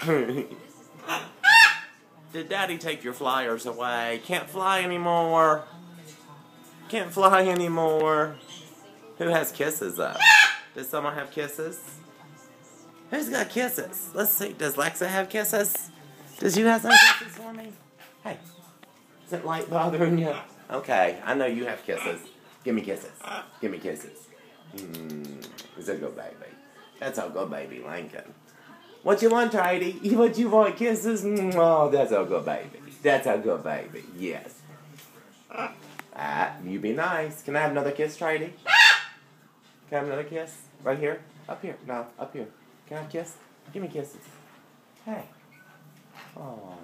Did Daddy take your flyers away? Can't fly anymore. Can't fly anymore. Who has kisses up? Does someone have kisses? Who's got kisses? Let's see. Does Lexa have kisses? Does you have some kisses for me? Hey. Is that light bothering you? Okay. I know you have kisses. Give me kisses. Give me kisses. It's a good baby. That's a good baby, Lincoln. What you want, Tidy? What you want, kisses? Oh, that's a good baby. That's a good baby. Yes. You be nice. Can I have another kiss, Tidy? Can I have another kiss? Right here? Up here? No, up here. Can I have a kiss? Give me kisses. Hey. Oh.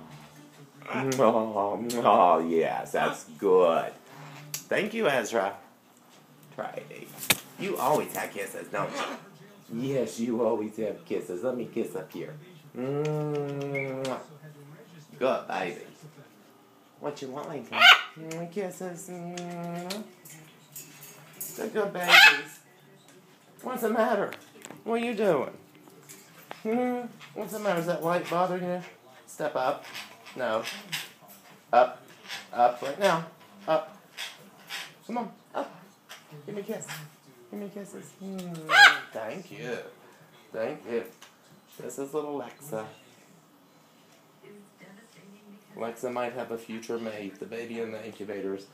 Oh, yes, that's good. Thank you, Ezra. Tidy. You always have kisses, don't you? Yes, you always have kisses. Let me kiss up here. Good baby. What you want, Lincoln? Kisses. They're good babies. What's the matter? What are you doing? What's the matter? Is that light bothering you? Step up. No. Up. Up right now. Up. Come on. Up. Give me a kiss. Give me kisses. Thank you. Thank you. This is little Lexa. Lexa might have a future mate. The baby in the incubator is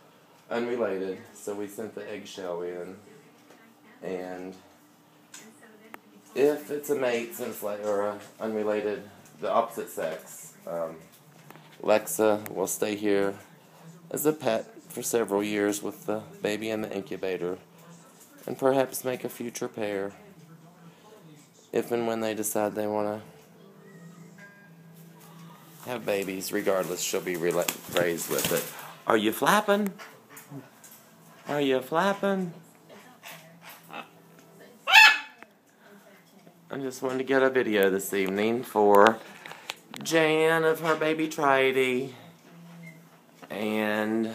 unrelated, so we sent the eggshell in. And if it's a mate, or unrelated, the opposite sex, Lexa will stay here as a pet for several years with the baby in the incubator, and perhaps make a future pair if and when they decide they want to have babies. Regardless, she'll be raised with it. Are you flapping? Are you flapping? I just wanted to get a video this evening for Jan of her baby Tridey, and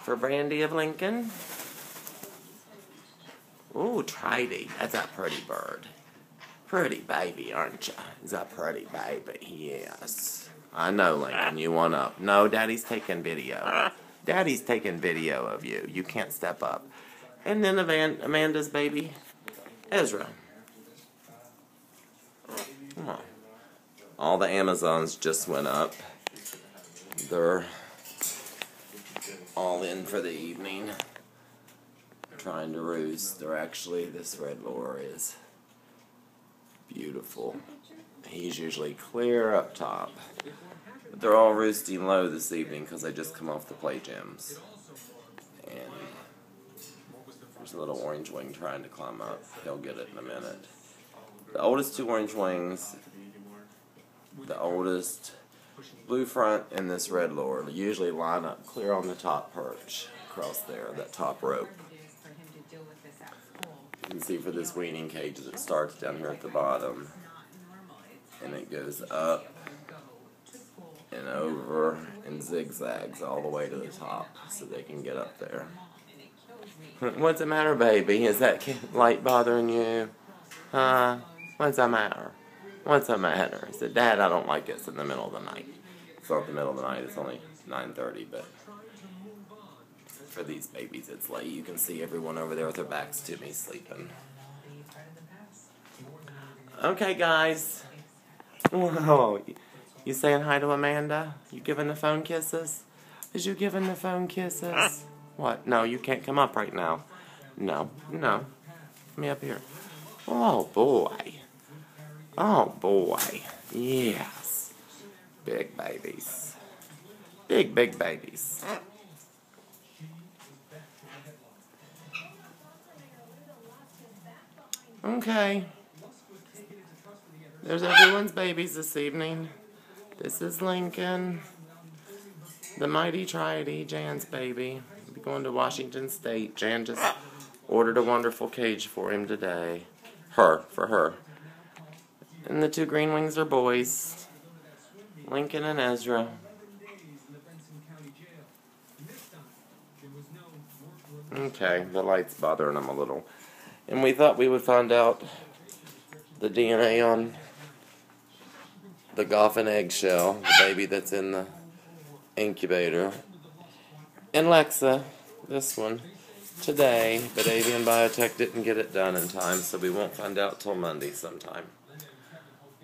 for Brandy of Lincoln. Ooh, Tridey. That's a pretty bird. Pretty baby, aren't you? Is a pretty baby. Yes. I know, Lincoln. You want up. No, Daddy's taking video. Daddy's taking video of you. You can't step up. And then Amanda's baby, Ezra. Come on. All the Amazons just went up. They're all in for the evening, trying to roost. This red lure is beautiful. He's usually clear up top. But they're all roosting low this evening because they just come off the play gyms. And there's a little orange wing trying to climb up. He'll get it in a minute. The oldest two orange wings, the oldest blue front, and this red lure usually line up clear on the top perch across there, that top rope. You can see for this weaning cage that starts down here at the bottom, and it goes up and over and zigzags all the way to the top so they can get up there. What's the matter, baby? Is that light bothering you? Huh? What's the matter? What's the matter? He said, Dad, I don't like this in the middle of the night. It's not the middle of the night, it's only 9:30, but for these babies it's late. You can see everyone over there with their backs to me sleeping. Okay, guys. Whoa. You saying hi to Amanda? You giving the phone kisses? Is you giving the phone kisses? What? No, you can't come up right now. No. Let me up here. Oh, boy. Oh, boy. Yes. Big babies. Big babies. Okay. There's everyone's babies this evening. This is Lincoln. The mighty Tridey, Jan's baby. We'll be going to Washington State. Jan just ordered a wonderful cage for him today. For her. And the two green wings are boys. Lincoln and Ezra. Okay, the light's bothering them a little. And we thought we would find out the DNA on the Goffin eggshell, the baby that's in the incubator. And Lexa, this one, today, but Avian Biotech didn't get it done in time, so we won't find out till Monday sometime.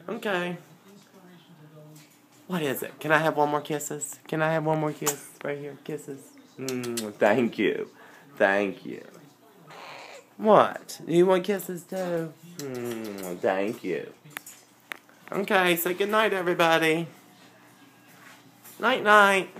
Okay. What is it? Can I have one more kisses? Can I have one more kiss? Right here, kisses. Thank you. Thank you. What? Do you want kisses too? Thank you. Okay, say goodnight, everybody. Night-night.